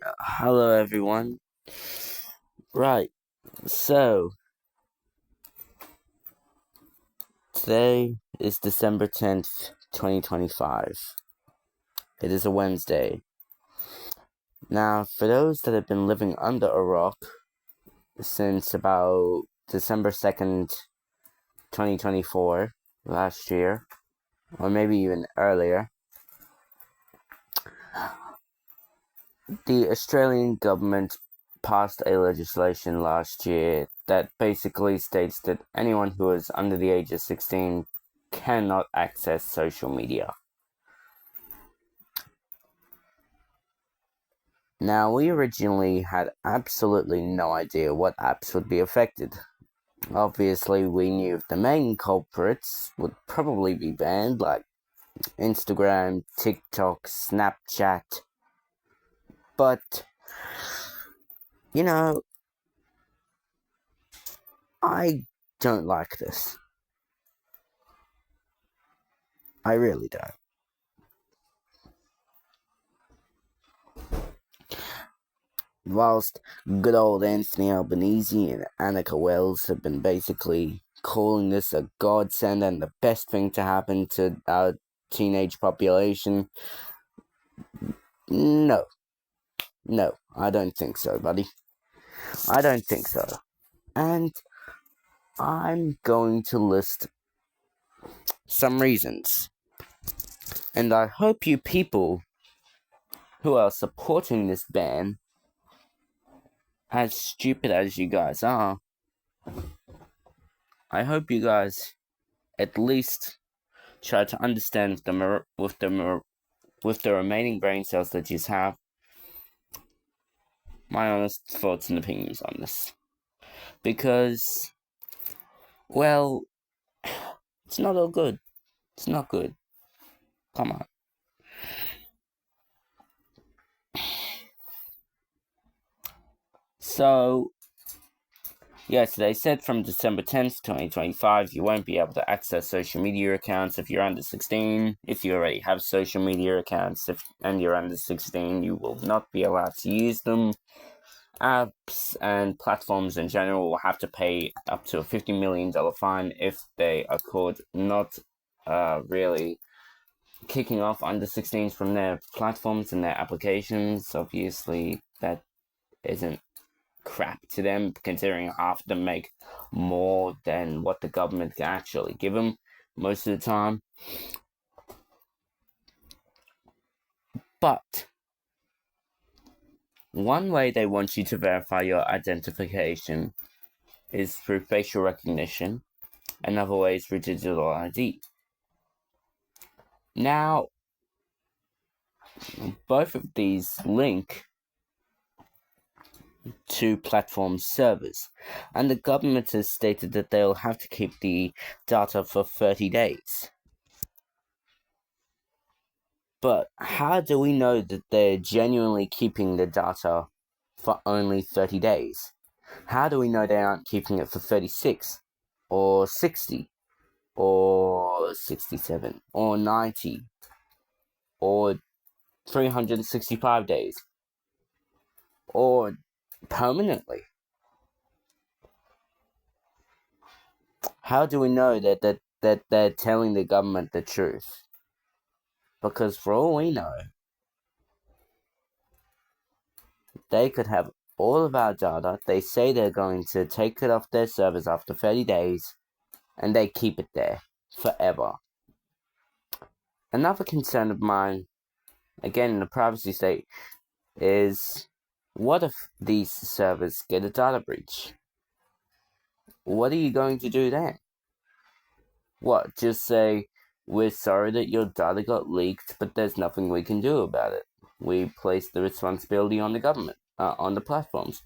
Hello everyone. Right, so today is December 10th, 2025. It is a Wednesday. Now, for those that have been living under a rock since about December 2nd, 2024, last year, or maybe even earlier, the Australian government passed a legislation last year that basically states that anyone who is under the age of 16 cannot access social media. Now, we originally had absolutely no idea what apps would be affected. Obviously, we knew the main culprits would probably be banned, like Instagram, TikTok, Snapchat. But, you know, I don't like this. I really don't. Whilst good old Anthony Albanese and Annika Wells have been basically calling this a godsend and the best thing to happen to our teenage population, no, I don't think so, buddy. I don't think so. And I'm going to list some reasons. And I hope you people who are supporting this ban, as stupid as you guys are, I hope you guys at least try to understand with the remaining brain cells that you have, my honest thoughts and opinions on this. Because, well, it's not all good. It's not good. Come on. So, yes, they said from December 10th, 2025, you won't be able to access social media accounts if you're under 16. If you already have social media accounts and you're under 16, you will not be allowed to use them. Apps and platforms in general will have to pay up to a $50 million fine if they are caught not really kicking off under 16s from their platforms and their applications. Obviously, that isn't crap to them, considering half of them make more than what the government can actually give them most of the time. But one way they want you to verify your identification is through facial recognition, and other ways through digital ID. Now, both of these link to platform servers, and the government has stated that they'll have to keep the data for 30 days. But how do we know that they're genuinely keeping the data for only 30 days? How do we know they aren't keeping it for 36, or 60, or 67, or 90, or 365 days, or permanently? How do we know that they're telling the government the truth? Because for all we know, they could have all of our data. They say they're going to take it off their servers after 30 days, and they keep it there forever. Another concern of mine, again in the privacy state, is what if these servers get a data breach? What are you going to do then? What, just say, we're sorry that your data got leaked, but there's nothing we can do about it. We place the responsibility on the government, on the platforms.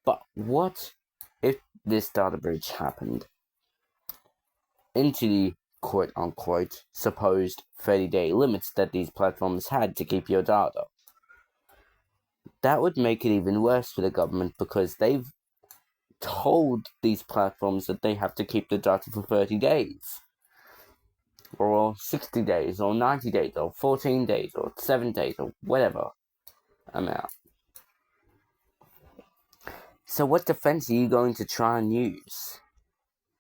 But what if this data breach happened into the quote-unquote supposed 30-day limits that these platforms had to keep your data? That would make it even worse for the government, because they've told these platforms that they have to keep the data for 30 days. Or 60 days, or 90 days, or 14 days, or 7 days, or whatever amount. So what defense are you going to try and use?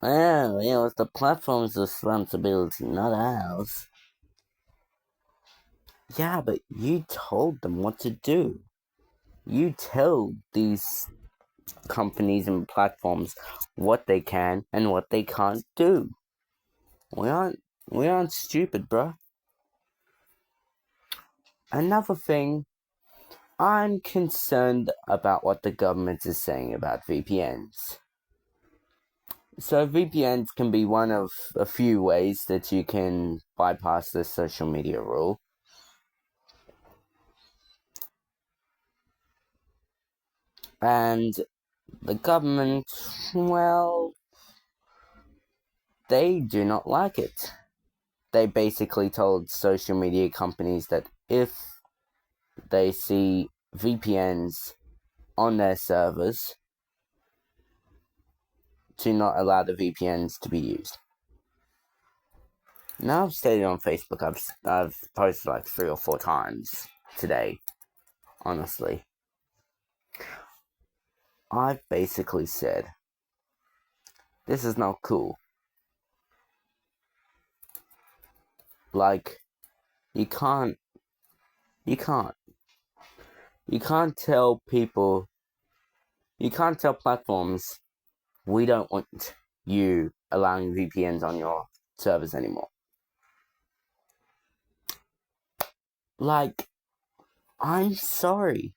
Well, it's the platform's responsibility, not ours. Yeah, but you told them what to do. You tell these companies and platforms what they can and what they can't do. We aren't stupid, bruh. Another thing, I'm concerned about what the government is saying about VPNs. So VPNs can be one of a few ways that you can bypass the social media rule. And the government, well, they do not like it. They basically told social media companies that if they see VPNs on their servers, to not allow the VPNs to be used. Now I've stated on Facebook, I've posted like 3 or 4 times today, honestly. I've basically said, this is not cool. Like, you can't tell people, you can't tell platforms, we don't want you allowing VPNs on your servers anymore. Like, I'm sorry,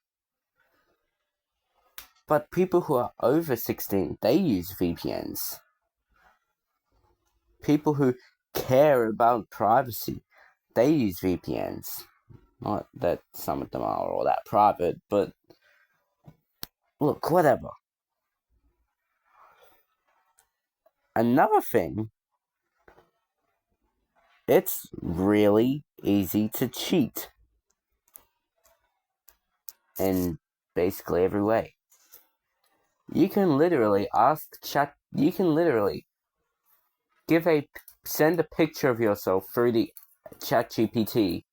but people who are over 16, they use VPNs. People who care about privacy, they use VPNs. Not that some of them are all that private, but look, whatever. Another thing, it's really easy to cheat in basically every way. You can literally send a picture of yourself through the ChatGPT,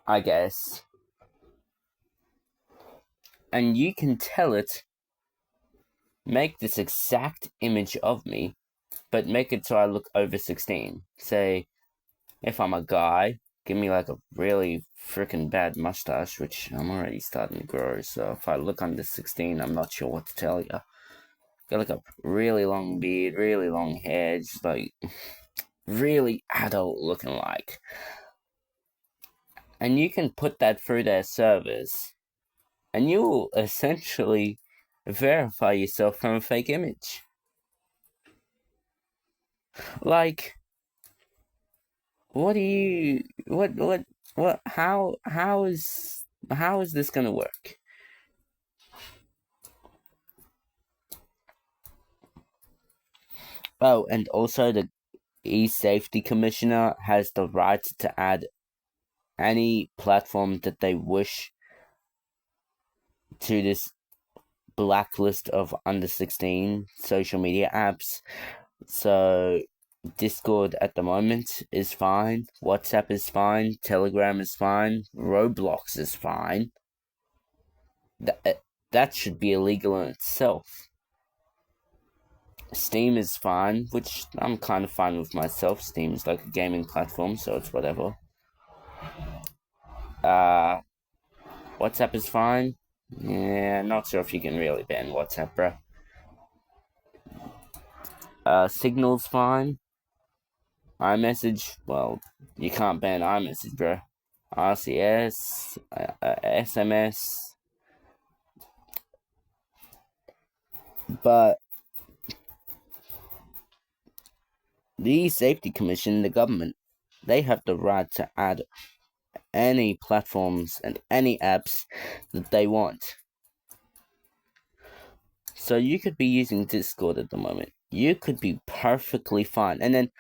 I guess, and you can tell it, make this exact image of me, but make it so I look over 16. Say, if I'm a guy, give me like a really freaking bad mustache, which I'm already starting to grow, so if I look under 16, I'm not sure what to tell you. Got like a really long beard, really long hair, just like really adult looking like. And you can put that through their servers, and you will essentially verify yourself from a fake image. Like, how is this gonna work? Oh, and also the E-Safety Commissioner has the right to add any platform that they wish to this blacklist of under 16 social media apps. So Discord at the moment is fine, WhatsApp is fine, Telegram is fine, Roblox is fine. That should be illegal in itself. Steam is fine, which I'm kind of fine with myself. Steam's like a gaming platform, so it's whatever. WhatsApp is fine. Yeah, not sure if you can really ban WhatsApp, bro. Signal's fine. iMessage, well, you can't ban iMessage, bro. RCS, SMS. But the Safety Commission, the government, they have the right to add any platforms and any apps that they want. So you could be using Discord at the moment. You could be perfectly fine. And then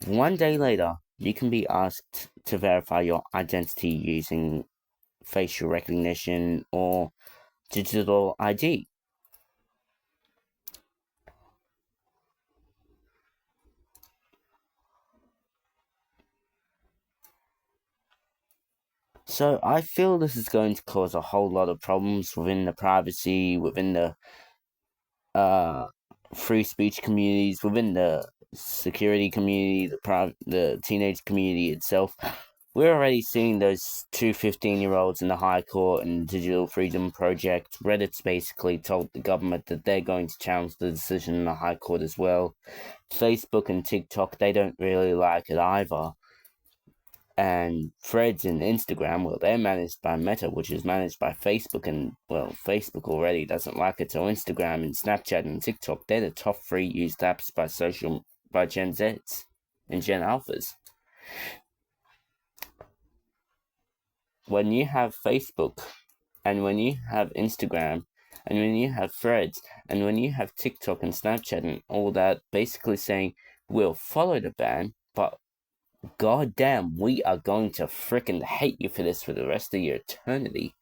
one day later, you can be asked to verify your identity using facial recognition or digital ID. So I feel this is going to cause a whole lot of problems within the privacy, within the free speech communities, within the security community, the teenage community itself. We're already seeing those two 15-year-olds in the High Court and Digital Freedom Project. Reddit's basically told the government that they're going to challenge the decision in the High Court as well. Facebook and TikTok, they don't really like it either. And Threads and Instagram, well, they're managed by Meta, which is managed by Facebook, and, well, Facebook already doesn't like it, so Instagram and Snapchat and TikTok, they're the top 3 used apps by Gen Zs and Gen Alphas. When you have Facebook, and when you have Instagram, and when you have Threads, and when you have TikTok and Snapchat and all that, basically saying, we'll follow the ban, but God damn, we are going to frickin' hate you for this for the rest of your eternity.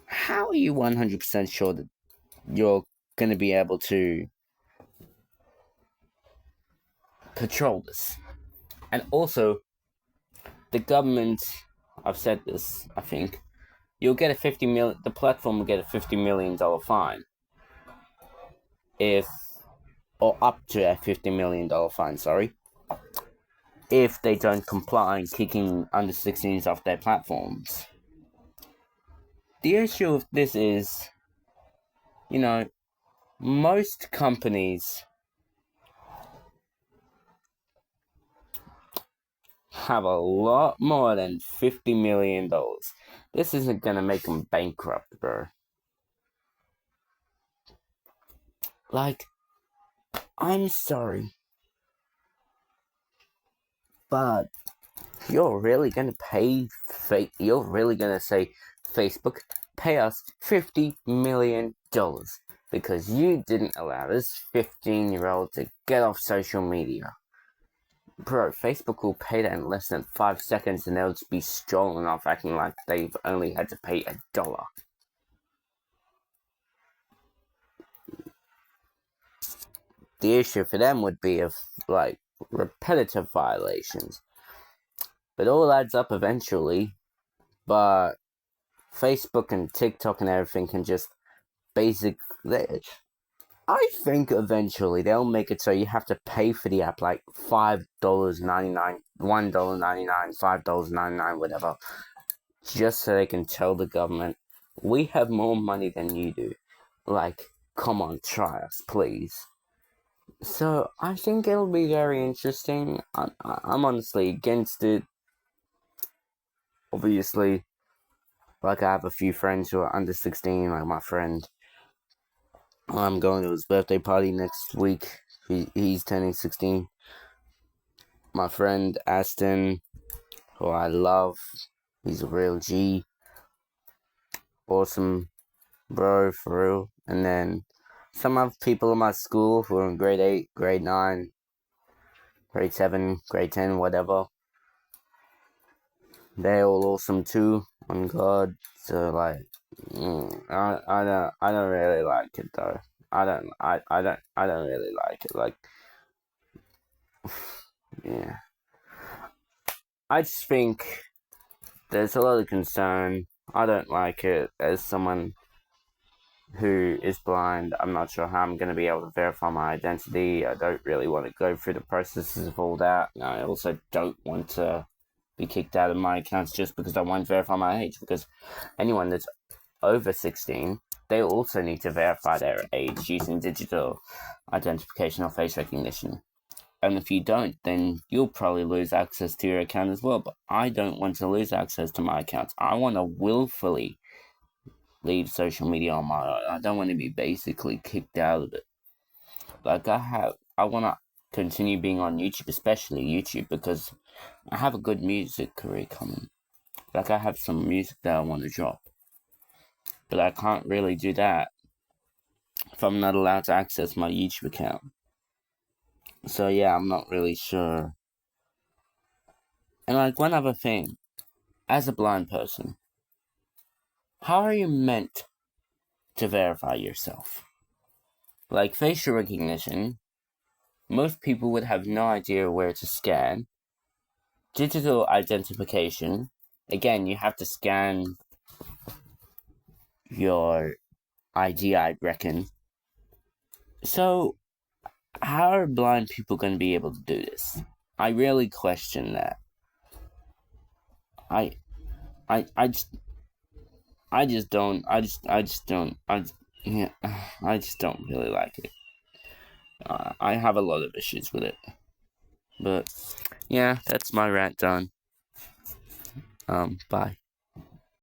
How are you 100% sure that you're going to be able to control this? And also, the government, I've said this, I think, the platform will get a $50 million fine. Or up to a $50 million fine, if they don't comply in kicking under 16s off their platforms. The issue with this is, most companies have a lot more than $50 million. This isn't gonna make them bankrupt, bro. Like, I'm sorry, but you're really gonna you're really gonna say, Facebook, pay us $50 million because you didn't allow this 15-year-old to get off social media. Bro, Facebook will pay that in less than 5 seconds and they'll just be strolling off acting like they've only had to pay $1. The issue for them would be of, repetitive violations. But it all adds up eventually. But Facebook and TikTok and everything can just I think eventually they'll make it so you have to pay for the app like $5.99, $1.99, $5.99, whatever, just so they can tell the government, we have more money than you do. Like, come on, try us, please. So I think it'll be very interesting. I'm honestly against it. Obviously, I have a few friends who are under 16, like my friend. I'm going to his birthday party next week. He's turning 16. My friend Aston, who I love, he's a real G. Awesome bro, for real. And then some other people in my school who are in grade 8, grade 9, grade 7, grade 10, whatever. They're all awesome too, on God. So I don't really like it though. I don't really like it. Like, yeah. I just think there's a lot of concern. I don't like it. As someone who is blind, I'm not sure how I'm going to be able to verify my identity. I don't really want to go through the processes of all that. And I also don't want to be kicked out of my accounts just because I won't verify my age. Because anyone that's over 16, they also need to verify their age using digital identification or face recognition. And if you don't, then you'll probably lose access to your account as well. But I don't want to lose access to my accounts. I want to willfully leave social media on my own. I don't want to be basically kicked out of it. Like, I want to continue being on YouTube, especially YouTube, because I have a good music career coming. Like, I have some music that I want to drop. But I can't really do that if I'm not allowed to access my YouTube account. So yeah, I'm not really sure. And like, one other thing, as a blind person, how are you meant to verify yourself? Like, facial recognition, most people would have no idea where to scan. digital identification. Again, you have to scan your ID, I reckon. So, how are blind people going to be able to do this? I really question that. I just don't really like it. I have a lot of issues with it. But yeah, that's my rant done. Bye.